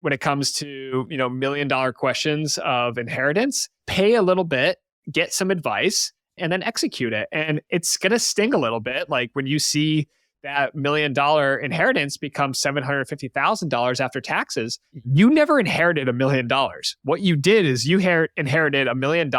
when it comes to, $1 million questions of inheritance. Pay a little bit, get some advice, and then execute it. And it's going to sting a little bit. Like when you see that $1 million inheritance become $750,000 after taxes, you never inherited $1 million. What you did is you inherited $1 million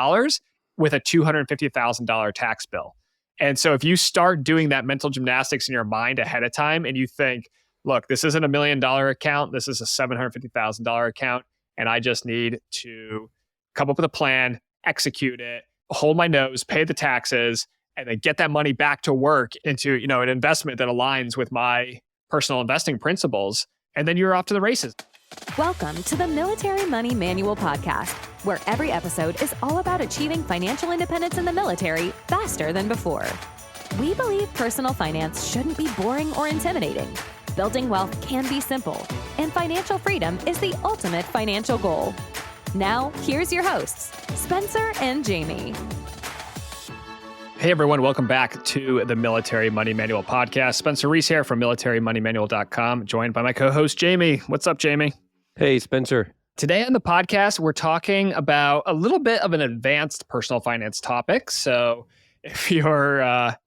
with a $250,000 tax bill. And so if you start doing that mental gymnastics in your mind ahead of time and you think, look, this isn't $1 million account, this is a $750,000 account, and I just need to come up with a plan, execute it, hold my nose, pay the taxes, and then get that money back to work into, an investment that aligns with my personal investing principles. And then you're off to the races. Welcome to the Military Money Manual Podcast, where every episode is all about achieving financial independence in the military faster than before. We believe personal finance shouldn't be boring or intimidating. Building wealth can be simple, and financial freedom is the ultimate financial goal. Now, here's your hosts, Spencer and Jamie. Hey everyone, welcome back to the Military Money Manual Podcast. Spencer Reese here from militarymoneymanual.com, joined by my co-host Jamie. What's up, Jamie? Hey, Spencer. Today on the podcast, we're talking about a little bit of an advanced personal finance topic. So if you're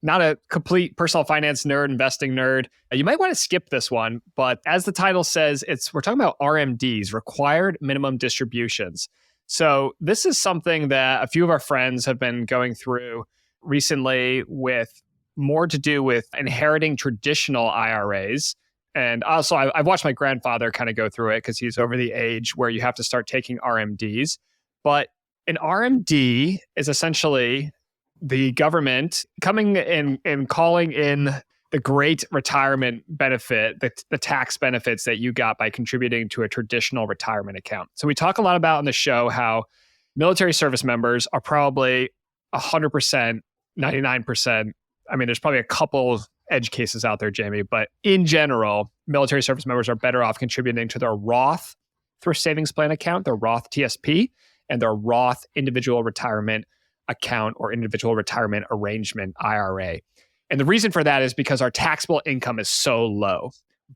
not a complete personal finance nerd, investing nerd, you might want to skip this one. But as the title says, we're talking about RMDs, required minimum distributions. So this is something that a few of our friends have been going through recently, with more to do with inheriting traditional IRAs. And also, I've watched my grandfather kind of go through it because he's over the age where you have to start taking RMDs. But an RMD is essentially the government coming in and calling in the great retirement benefit, the tax benefits that you got by contributing to a traditional retirement account. So we talk a lot about on the show how military service members are probably 100%, 99%. I mean, there's probably a couple edge cases out there, Jamie, but in general, military service members are better off contributing to their Roth thrift savings plan account, their Roth TSP, and their Roth individual retirement account or individual retirement arrangement IRA. And the reason for that is because our taxable income is so low.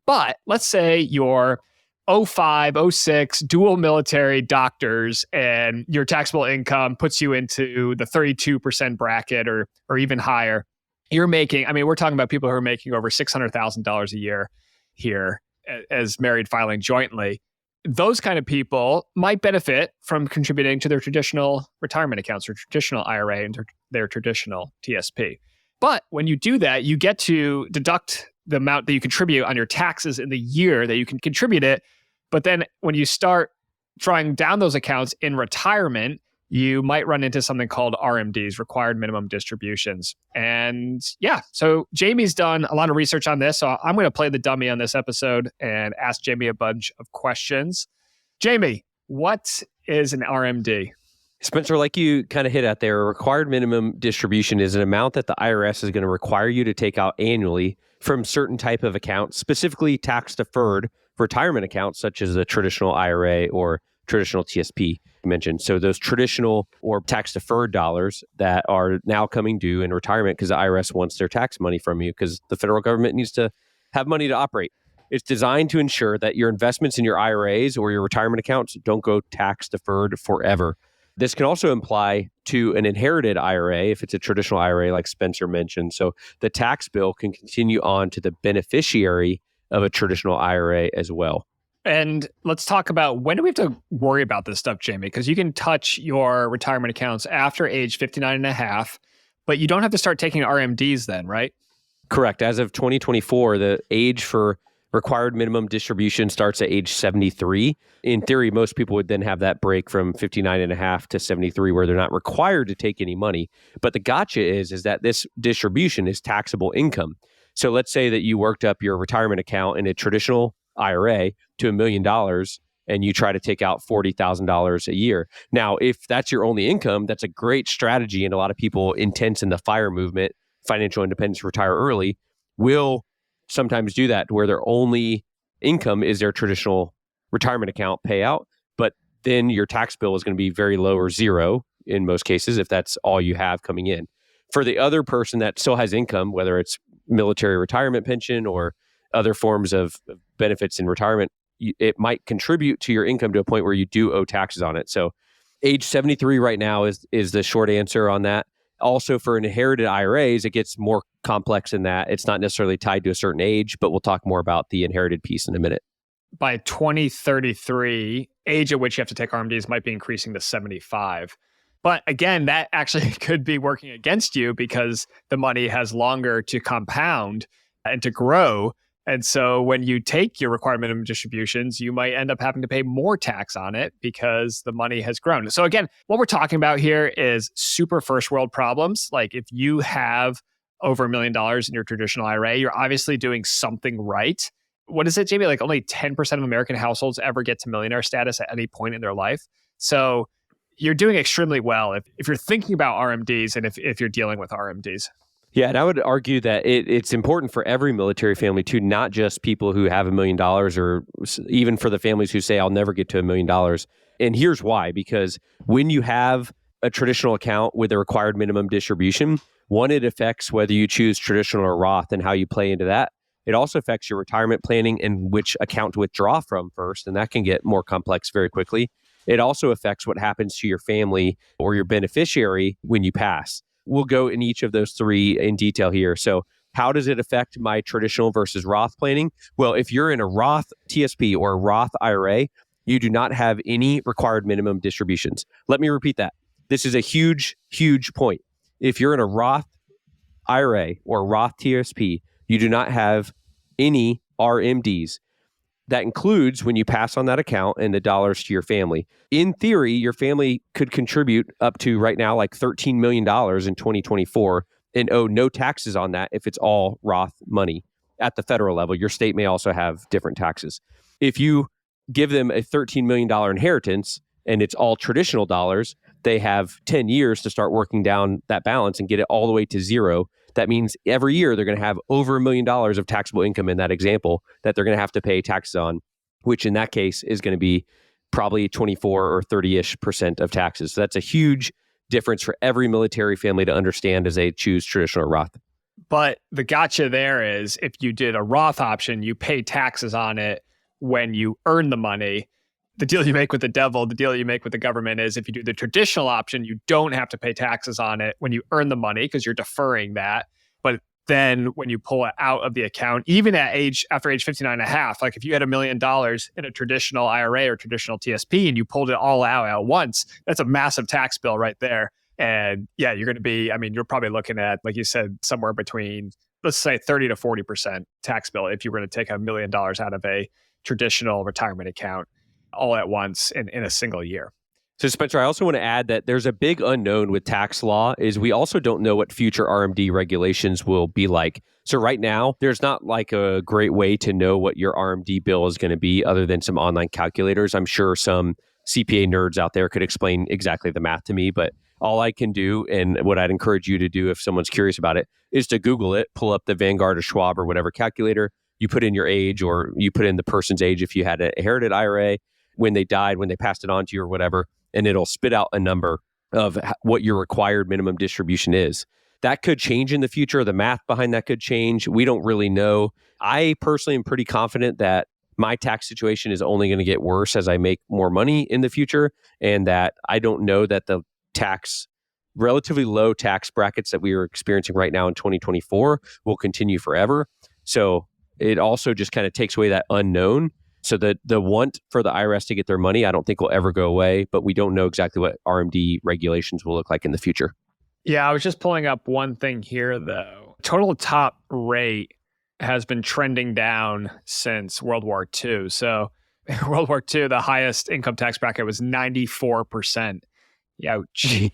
But let's say you're 05, 06 dual military doctors and your taxable income puts you into the 32% bracket or even higher. You're making, we're talking about people who are making over $600,000 a year here as married filing jointly. Those kind of people might benefit from contributing to their traditional retirement accounts or traditional IRA and their traditional TSP. But when you do that, you get to deduct the amount that you contribute on your taxes in the year that you can contribute it. But then when you start drawing down those accounts in retirement, you might run into something called RMDs, required minimum distributions. And yeah, so Jamie's done a lot of research on this. So I'm going to play the dummy on this episode and ask Jamie a bunch of questions. Jamie, what is an RMD? Spencer, like you kind of hit at there, a required minimum distribution is an amount that the IRS is going to require you to take out annually from certain type of accounts, specifically tax-deferred retirement accounts, such as a traditional IRA or traditional TSP you mentioned. So those traditional or tax-deferred dollars that are now coming due in retirement because the IRS wants their tax money from you because the federal government needs to have money to operate. It's designed to ensure that your investments in your IRAs or your retirement accounts don't go tax-deferred forever. This can also apply to an inherited IRA if it's a traditional IRA like Spencer mentioned. So the tax bill can continue on to the beneficiary of a traditional IRA as well. And let's talk about when do we have to worry about this stuff, Jamie? Because you can touch your retirement accounts after age 59 and a half, but you don't have to start taking RMDs then, right? Correct. As of 2024, the age for required minimum distribution starts at age 73. In theory, most people would then have that break from 59 and a half to 73 where they're not required to take any money. But the gotcha is that this distribution is taxable income. So let's say that you worked up your retirement account in a traditional IRA to $1 million and you try to take out $40,000 a year. Now, if that's your only income, that's a great strategy. And a lot of people intense in the FIRE movement, financial independence, retire early, will sometimes do that where their only income is their traditional retirement account payout. But then your tax bill is going to be very low or zero in most cases if that's all you have coming in. For the other person that still has income, whether it's military retirement pension or other forms of benefits in retirement, it might contribute to your income to a point where you do owe taxes on it. So age 73 right now is the short answer on that. Also, for inherited IRAs, it gets more complex in that it's not necessarily tied to a certain age, but we'll talk more about the inherited piece in a minute. By 2033, age at which you have to take RMDs might be increasing to 75. But again, that actually could be working against you because the money has longer to compound and to grow. And so when you take your required minimum distributions, you might end up having to pay more tax on it because the money has grown. So again, what we're talking about here is super first world problems. Like if you have over $1 million in your traditional IRA, you're obviously doing something right. What is it, Jamie? Like only 10% of American households ever get to millionaire status at any point in their life. So you're doing extremely well if you're thinking about RMDs and if you're dealing with RMDs. Yeah, and I would argue that it's important for every military family too, not just people who have $1 million or even for the families who say, I'll never get to $1 million. And here's why, because when you have a traditional account with a required minimum distribution, one, it affects whether you choose traditional or Roth and how you play into that. It also affects your retirement planning and which account to withdraw from first, and that can get more complex very quickly. It also affects what happens to your family or your beneficiary when you pass. We'll go in each of those three in detail here. So how does it affect my traditional versus Roth planning? Well, if you're in a Roth TSP or a Roth IRA, you do not have any required minimum distributions. Let me repeat that. This is a huge, huge point. If you're in a Roth IRA or Roth TSP, you do not have any RMDs. That includes when you pass on that account and the dollars to your family. In theory, your family could contribute up to right now like $13 million in 2024 and owe no taxes on that if it's all Roth money at the federal level. Your state may also have different taxes. If you give them a $13 million inheritance and it's all traditional dollars, they have 10 years to start working down that balance and get it all the way to zero. That means every year they're going to have over $1 million of taxable income in that example that they're going to have to pay taxes on, which in that case is going to be probably 24 or 30-ish% of taxes. So that's a huge difference for every military family to understand as they choose traditional or Roth. But the gotcha there is if you did a Roth option, you pay taxes on it when you earn the money. The deal you make with the devil, the deal you make with the government is if you do the traditional option, you don't have to pay taxes on it when you earn the money because you're deferring that. But then when you pull it out of the account, even after age 59 and a half, like if you had $1 million in a traditional IRA or traditional TSP and you pulled it all out at once, that's a massive tax bill right there. And yeah, you're going to be, you're probably looking at, like you said, somewhere between, let's say 30 to 40% tax bill if you were to take $1 million out of a traditional retirement account all at once in a single year. So Spencer, I also want to add that there's a big unknown with tax law is we also don't know what future RMD regulations will be like. So right now, there's not like a great way to know what your RMD bill is going to be other than some online calculators. I'm sure some CPA nerds out there could explain exactly the math to me, but all I can do, and what I'd encourage you to do if someone's curious about it, is to Google it, pull up the Vanguard or Schwab or whatever calculator, you put in your age or you put in the person's age if you had an inherited IRA, when they died, when they passed it on to you or whatever, and it'll spit out a number of what your required minimum distribution is. That could change in the future. The math behind that could change. We don't really know. I personally am pretty confident that my tax situation is only going to get worse as I make more money in the future, and that I don't know that the relatively low tax brackets that we are experiencing right now in 2024 will continue forever. So it also just kind of takes away that unknown. So the want for the IRS to get their money, I don't think will ever go away, but we don't know exactly what RMD regulations will look like in the future. Yeah, I was just pulling up one thing here, though. Total top rate has been trending down since World War II. So in World War II, the highest income tax bracket was 94%. Ouch.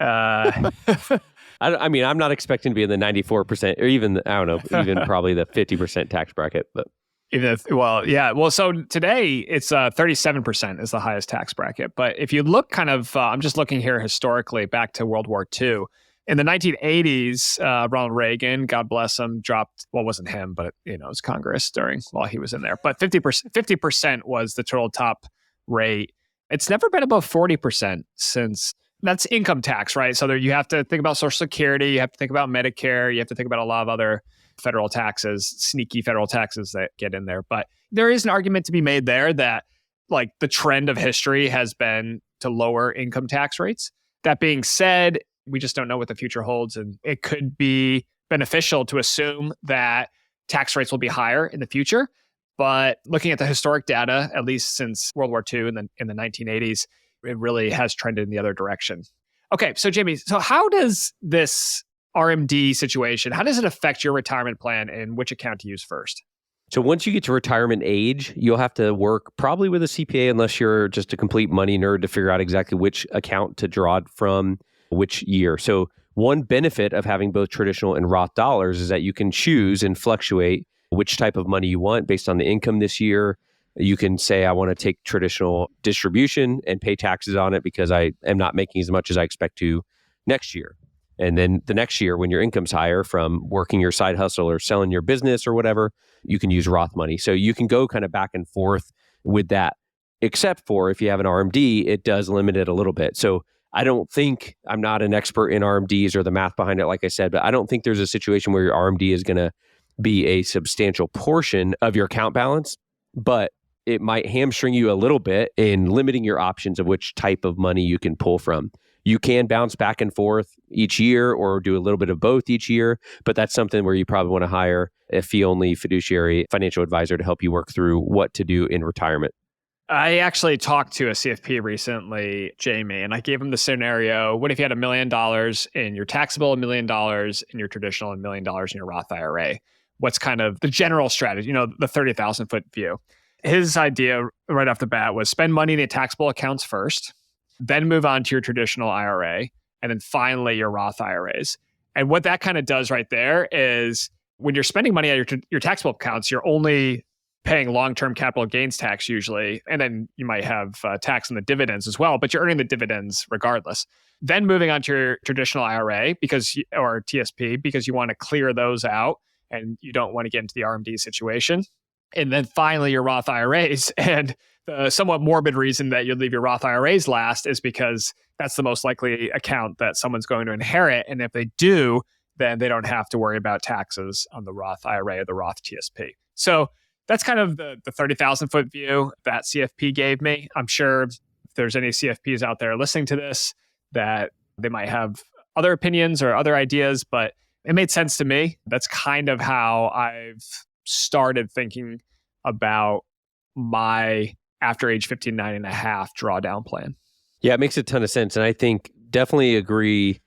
I'm not expecting to be in the 94% or even, even probably the 50% tax bracket, but. So today it's 37% is the highest tax bracket. But if you look I'm just looking here historically back to World War II. In the 1980s, Ronald Reagan, God bless him, dropped, well, it wasn't him, but it was Congress while he was in there. But 50% was the total top rate. It's never been above 40% since. That's income tax, right? So you have to think about Social Security, you have to think about Medicare, you have to think about a lot of other federal taxes, sneaky federal taxes that get in there. But there is an argument to be made there that like the trend of history has been to lower income tax rates. That being said, we just don't know what the future holds. And it could be beneficial to assume that tax rates will be higher in the future. But looking at the historic data, at least since World War II and then in the 1980s, it really has trended in the other direction. Okay, so Jamie, so how does this RMD situation, how does it affect your retirement plan and which account to use first? So once you get to retirement age, you'll have to work probably with a CPA unless you're just a complete money nerd to figure out exactly which account to draw it from which year. So one benefit of having both traditional and Roth dollars is that you can choose and fluctuate which type of money you want based on the income this year. You can say, I want to take traditional distribution and pay taxes on it because I am not making as much as I expect to next year. And then the next year, when your income's higher from working your side hustle or selling your business or whatever, you can use Roth money. So you can go kind of back and forth with that, except for if you have an RMD, it does limit it a little bit. So I don't think, I'm not an expert in RMDs or the math behind it, like I said, but I don't think there's a situation where your RMD is going to be a substantial portion of your account balance, but it might hamstring you a little bit in limiting your options of which type of money you can pull from. You can bounce back and forth each year or do a little bit of both each year, but that's something where you probably want to hire a fee-only fiduciary financial advisor to help you work through what to do in retirement. I actually talked to a CFP recently, Jamie, and I gave him the scenario. What if you had $1 million in your taxable, $1 million in your traditional, and $1 million in your Roth IRA? What's kind of the general strategy, the 30,000 foot view? His idea right off the bat was spend money in the taxable accounts first, then move on to your traditional IRA, and then finally your Roth IRAs. And what that kind of does right there is when you're spending money at your taxable accounts, you're only paying long-term capital gains tax usually, and then you might have tax on the dividends as well, but you're earning the dividends regardless. Then moving on to your traditional IRA or TSP because you want to clear those out and you don't want to get into the RMD situation. And then finally your Roth IRAs. And the somewhat morbid reason that you leave your Roth IRAs last is because that's the most likely account that someone's going to inherit. And if they do, then they don't have to worry about taxes on the Roth IRA or the Roth TSP. So that's kind of the 30,000 foot view that CFP gave me. I'm sure if there's any CFPs out there listening to this, that they might have other opinions or other ideas, but it made sense to me. That's kind of how I've started thinking about my after age 59 and a half drawdown plan. Yeah, it makes a ton of sense. And I think definitely agree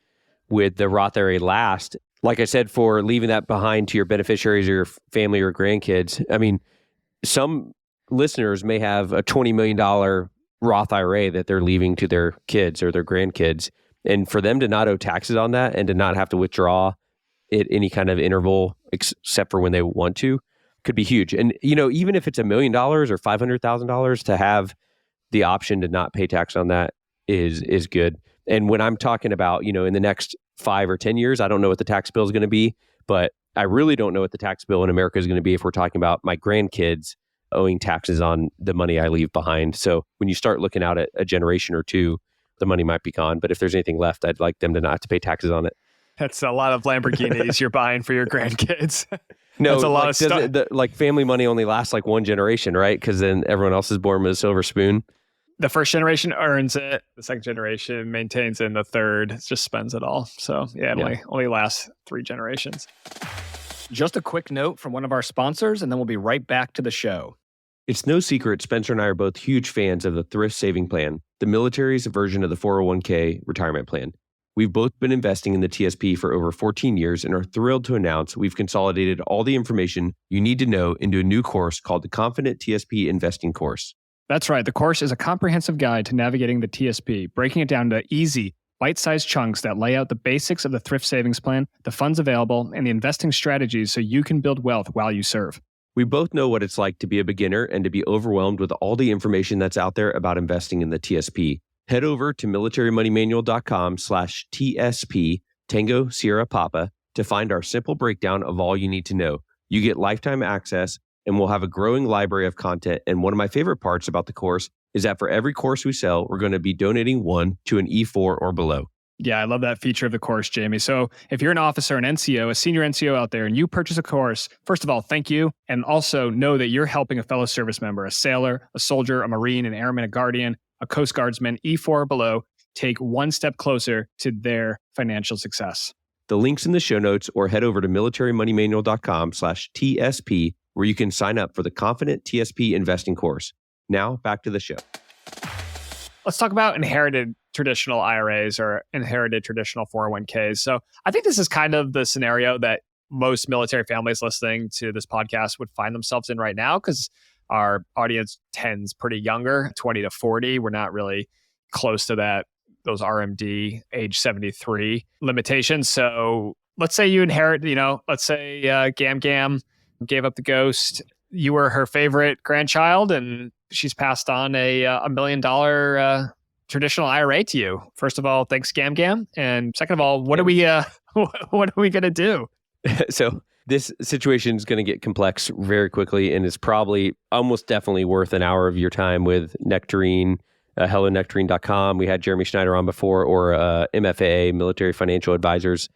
with the Roth IRA last. Like I said, for leaving that behind to your beneficiaries or your family or grandkids. I mean, some listeners may have a $20 million Roth IRA that they're leaving to their kids or their grandkids. And for them to not owe taxes on that and to not have to withdraw at any kind of interval, except for when they want to, could be huge. And, even if it's $1 million or $500,000, to have the option to not pay tax on that is good. And when I'm talking about, in the next 5 or 10 years, I don't know what the tax bill is going to be, but I really don't know what the tax bill in America is going to be if we're talking about my grandkids owing taxes on the money I leave behind. So when you start looking out at a generation or two, the money might be gone. But if there's anything left, I'd like them to not have to pay taxes on it. That's a lot of Lamborghinis you're buying for your grandkids. No, that's a lot of stuff. Family money only lasts like one generation, right? Because then everyone else is born with a silver spoon. The first generation earns it. The second generation maintains it. And the third just spends it all. So it only lasts 3 generations. Just a quick note from one of our sponsors, and then we'll be right back to the show. It's no secret Spencer and I are both huge fans of the Thrift Saving Plan, the military's version of the 401k retirement plan. We've both been investing in the TSP for over 14 years and are thrilled to announce we've consolidated all the information you need to know into a new course called the Confident TSP Investing Course. That's right. The course is a comprehensive guide to navigating the TSP, breaking it down to easy, bite-sized chunks that lay out the basics of the thrift savings plan, the funds available, and the investing strategies so you can build wealth while you serve. We both know what it's like to be a beginner and to be overwhelmed with all the information that's out there about investing in the TSP. Head over to militarymoneymanual.com/TSP, Tango Sierra Papa, to find our simple breakdown of all you need to know. You get lifetime access, and we'll have a growing library of content. And one of my favorite parts about the course is that for every course we sell, we're going to be donating one to an E4 or below. Yeah, I love that feature of the course, Jamie. So if you're an officer, an NCO, a senior NCO out there, and you purchase a course, first of all, thank you. And also know that you're helping a fellow service member, a sailor, a soldier, a Marine, an airman, a guardian, a Coast Guardsman, E4 or below, take one step closer to their financial success. The link's in the show notes, or head over to militarymoneymanual.com/TSP, where you can sign up for the Confident TSP investing course. Now, back to the show. Let's talk about inherited traditional IRAs or inherited traditional 401ks. So I think this is kind of the scenario that most military families listening to this podcast would find themselves in right now, because our audience tends pretty younger, 20 to 40. We're not really close to those RMD age 73 limitations. So let's say you inherit, let's say Gam Gam gave up the ghost. You were her favorite grandchild and she's passed on a $1 million traditional IRA to you. First of all, thanks, Gam Gam. And second of all, what are we going to do? So this situation is going to get complex very quickly, and it's probably almost definitely worth an hour of your time with Nectarine, hellonectarine.com. We had Jeremy Schneider on before, or MFAA, Military Financial Advisors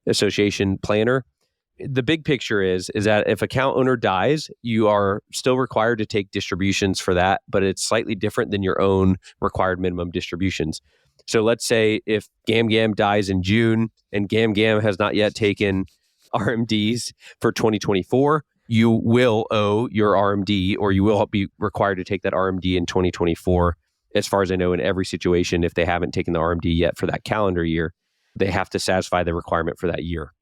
Association planner. The big picture is that if account owner dies, you are still required to take distributions for that, but it's slightly different than your own required minimum distributions. So let's say if Gam Gam dies in June and Gam Gam has not yet taken RMDs for 2024, you will owe your RMD, or you will be required to take that RMD in 2024. As far as I know, in every situation, if they haven't taken the RMD yet for that calendar year, they have to satisfy the requirement for that year.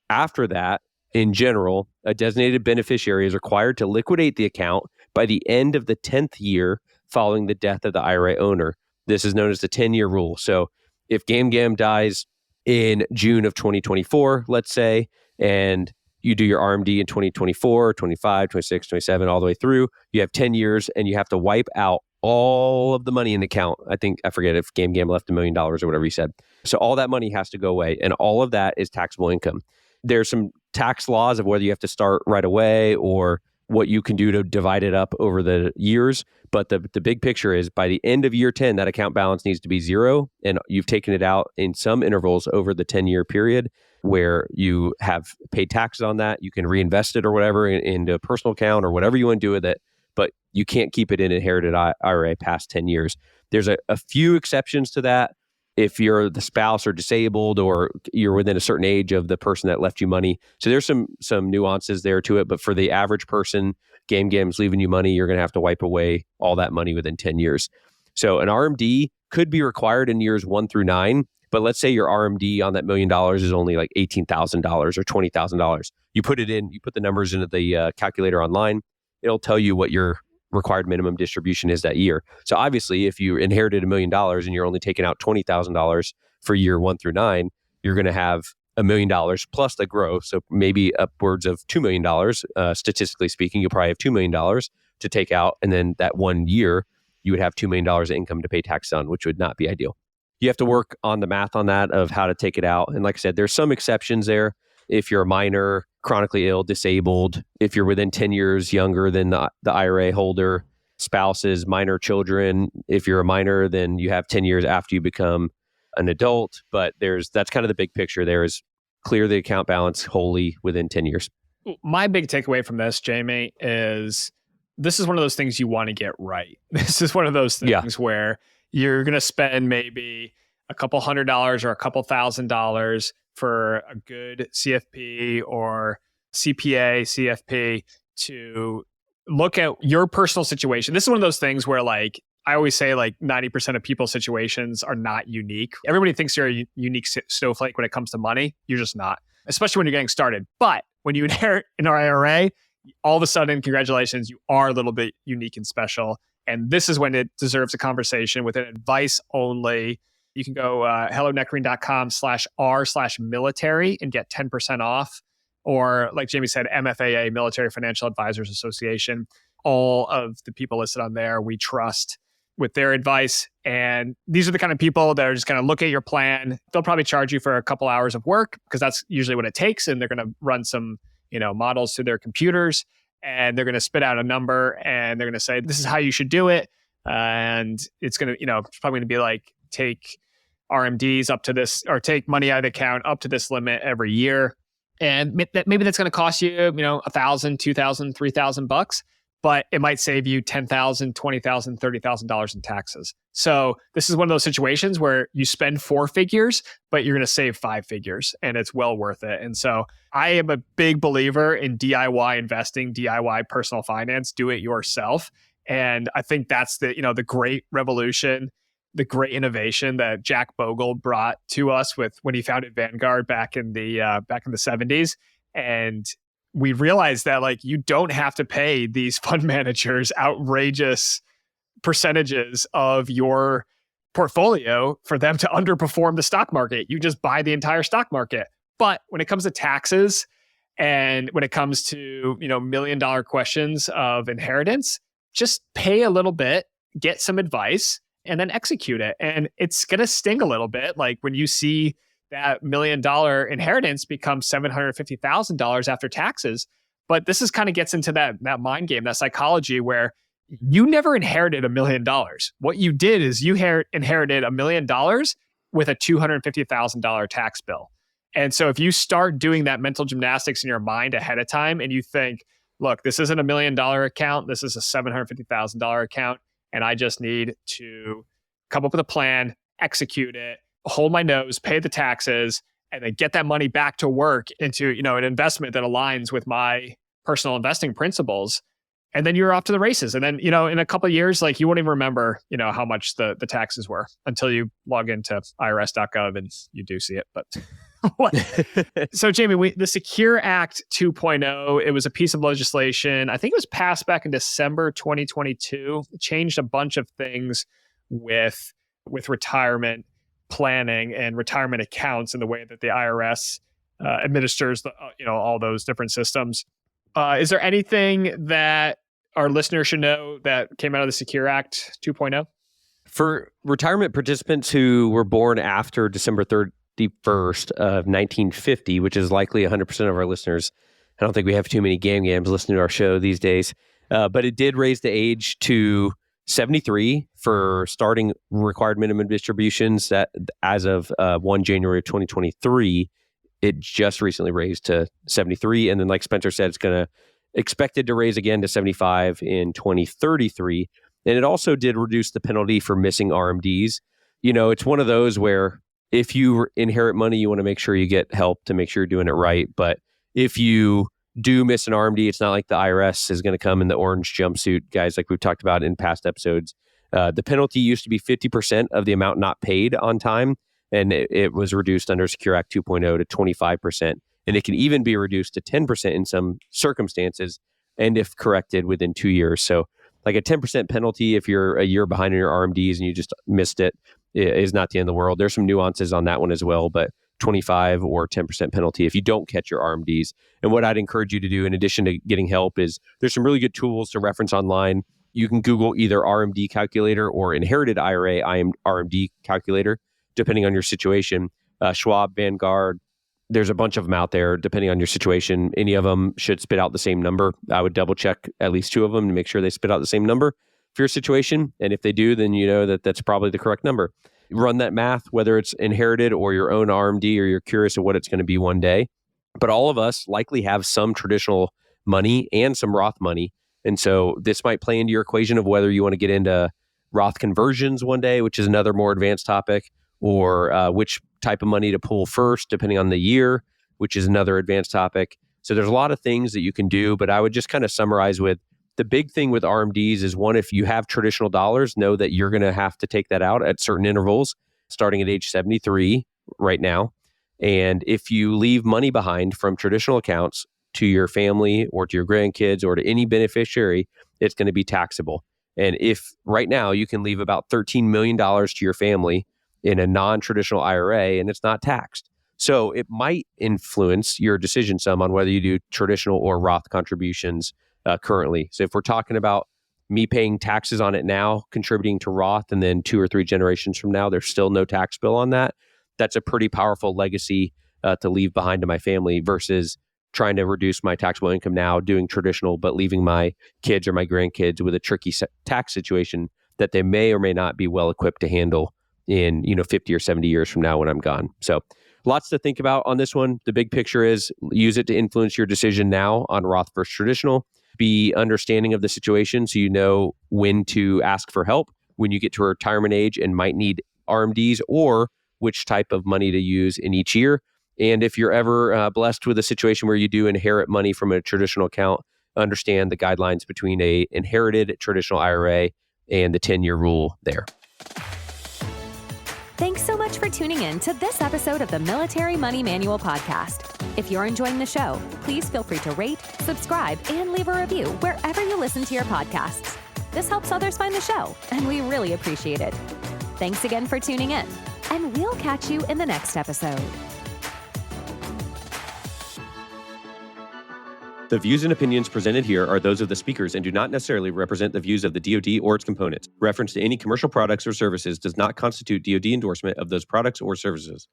After that, in general, a designated beneficiary is required to liquidate the account by the end of the 10th year following the death of the IRA owner. This is known as the 10-year rule. So if Gam Gam dies in June of 2024, let's say, and you do your RMD in 2024, 25, 26, 27, all the way through, you have 10 years and you have to wipe out all of the money in the account. I forget if Gam Gam left $1 million or whatever he said. So all that money has to go away, and all of that is taxable income. There's some tax laws of whether you have to start right away or what you can do to divide it up over the years. But the big picture is by the end of year 10, that account balance needs to be zero. And you've taken it out in some intervals over the 10-year period where you have paid taxes on that. You can reinvest it or whatever into a personal account or whatever you want to do with it. But you can't keep it in inherited IRA past 10 years. There's a few exceptions to that. If you're the spouse or disabled, or you're within a certain age of the person that left you money. So there's some nuances there to it. But for the average person, Gam Gam's leaving you money, you're going to have to wipe away all that money within 10 years. So an RMD could be required in years 1 through 9. But let's say your RMD on that $1 million is only like $18,000 or $20,000. You put it in, you put the numbers into the calculator online. It'll tell you what your required minimum distribution is that year. So obviously, if you inherited $1 million and you're only taking out $20,000 for year 1 through 9, you're going to have $1 million plus the growth. So maybe upwards of $2 million. Statistically speaking, you'll probably have $2 million to take out. And then that 1 year, you would have $2 million of income to pay tax on, which would not be ideal. You have to work on the math on that of how to take it out. And like I said, there's some exceptions there. If you're a minor, chronically ill, disabled, if you're within 10 years younger than the IRA holder, spouses, minor children. If you're a minor, then you have 10 years after you become an adult. But that's kind of the big picture there, is clear the account balance wholly within 10 years. My big takeaway from this, Jamie, is this is one of those things you want to get right. This is one of those things where you're going to spend maybe a couple $100 or a couple $1,000 for a good CFP or CPA, CFP to look at your personal situation. This is one of those things where, like, I always say, like, 90% of people's situations are not unique. Everybody thinks you're a unique snowflake when it comes to money. You're just not, especially when you're getting started. But when you inherit an IRA, all of a sudden, congratulations, you are a little bit unique and special. And this is when it deserves a conversation with an advice only. You can go hellonectarine.com/r/military and get 10% off. Or like Jamie said, MFAA, Military Financial Advisors Association. All of the people listed on there, we trust with their advice. And these are the kind of people that are just going to look at your plan. They'll probably charge you for a couple hours of work because that's usually what it takes. And they're going to run some, models through their computers, and they're going to spit out a number, and they're going to say, this is how you should do it. And it's going to, it's probably going to be like, take RMDs up to this, or take money out of the account up to this limit every year. And maybe that's going to cost you, $1,000, $2,000, $3,000, but it might save you $10,000, $20,000, $30,000 in taxes. So this is one of those situations where you spend 4 figures, but you're going to save 5 figures, and it's well worth it. And so I am a big believer in DIY investing, DIY personal finance, do it yourself. And I think that's the great revolution, the great innovation that Jack Bogle brought to us when he founded Vanguard back in the 70s. And we realized that you don't have to pay these fund managers outrageous percentages of your portfolio for them to underperform the stock market. You just buy the entire stock market. But when it comes to taxes and when it comes to, $1 million questions of inheritance, just pay a little bit, get some advice, and then execute it. And it's going to sting a little bit. Like when you see that $1 million inheritance become $750,000 after taxes. But this is kind of gets into that mind game, that psychology where you never inherited $1 million. What you did is you inherited $1 million with a $250,000 tax bill. And so if you start doing that mental gymnastics in your mind ahead of time and you think, look, this isn't $1 million account, this is a $750,000 account, and I just need to come up with a plan, execute it, hold my nose, pay the taxes, and then get that money back to work into, an investment that aligns with my personal investing principles. And then you're off to the races. And then, in a couple of years, you won't even remember, how much the taxes were until you log into irs.gov and you do see it. But so Jamie, the Secure Act 2.0, it was a piece of legislation. I think it was passed back in December 2022. It changed a bunch of things with retirement planning and retirement accounts and the way that the IRS administers all those different systems. Is there anything that our listeners should know that came out of the Secure Act 2.0? For retirement participants who were born after December 31st of 1950, which is likely 100% of our listeners, I don't think we have too many gams listening to our show these days, but it did raise the age to 73 for starting required minimum distributions. That as of 1 January of 2023, it just recently raised to 73. And then like Spencer said, it's expected to raise again to 75 in 2033. And it also did reduce the penalty for missing RMDs. It's one of those where if you inherit money, you want to make sure you get help to make sure you're doing it right. But if you do miss an RMD, it's not like the IRS is going to come in the orange jumpsuit, guys, like we've talked about in past episodes. The penalty used to be 50% of the amount not paid on time, and it was reduced under Secure Act 2.0 to 25%. And it can even be reduced to 10% in some circumstances, and if corrected within 2 years. So like a 10% penalty if you're a year behind in your RMDs and you just missed it is not the end of the world. There's some nuances on that one as well, but 25 or 10% penalty if you don't catch your RMDs. And what I'd encourage you to do in addition to getting help is there's some really good tools to reference online. You can Google either RMD calculator or inherited IRA RMD calculator, depending on your situation. Schwab, Vanguard, there's a bunch of them out there depending on your situation. Any of them should spit out the same number. I would double check at least 2 of them to make sure they spit out the same number for your situation. And if they do, then you know that that's probably the correct number. Run that math, whether it's inherited or your own RMD, or you're curious of what it's going to be one day. But all of us likely have some traditional money and some Roth money. And so this might play into your equation of whether you want to get into Roth conversions one day, which is another more advanced topic, or which type of money to pull first, depending on the year, which is another advanced topic. So there's a lot of things that you can do, but I would just kind of summarize with the big thing with RMDs is one, if you have traditional dollars, know that you're going to have to take that out at certain intervals, starting at age 73 right now. And if you leave money behind from traditional accounts to your family or to your grandkids or to any beneficiary, it's going to be taxable. And if right now you can leave about $13 million to your family in a non-traditional IRA and it's not taxed. So it might influence your decision some on whether you do traditional or Roth contributions currently. So if we're talking about me paying taxes on it now, contributing to Roth, and then 2 or 3 generations from now, there's still no tax bill on that. That's a pretty powerful legacy to leave behind to my family versus trying to reduce my taxable income now, doing traditional, but leaving my kids or my grandkids with a tricky tax situation that they may or may not be well equipped to handle in 50 or 70 years from now when I'm gone. So lots to think about on this one. The big picture is use it to influence your decision now on Roth versus traditional. Be understanding of the situation so you know when to ask for help when you get to retirement age and might need RMDs, or which type of money to use in each year. And if you're ever blessed with a situation where you do inherit money from a traditional account, understand the guidelines between a inherited traditional IRA and the 10-year rule there. Thanks so much for tuning in to this episode of the Military Money Manual podcast. If you're enjoying the show, please feel free to rate, subscribe, and leave a review wherever you listen to your podcasts. This helps others find the show, and we really appreciate it. Thanks again for tuning in, and we'll catch you in the next episode. The views and opinions presented here are those of the speakers and do not necessarily represent the views of the DoD or its components. Reference to any commercial products or services does not constitute DoD endorsement of those products or services.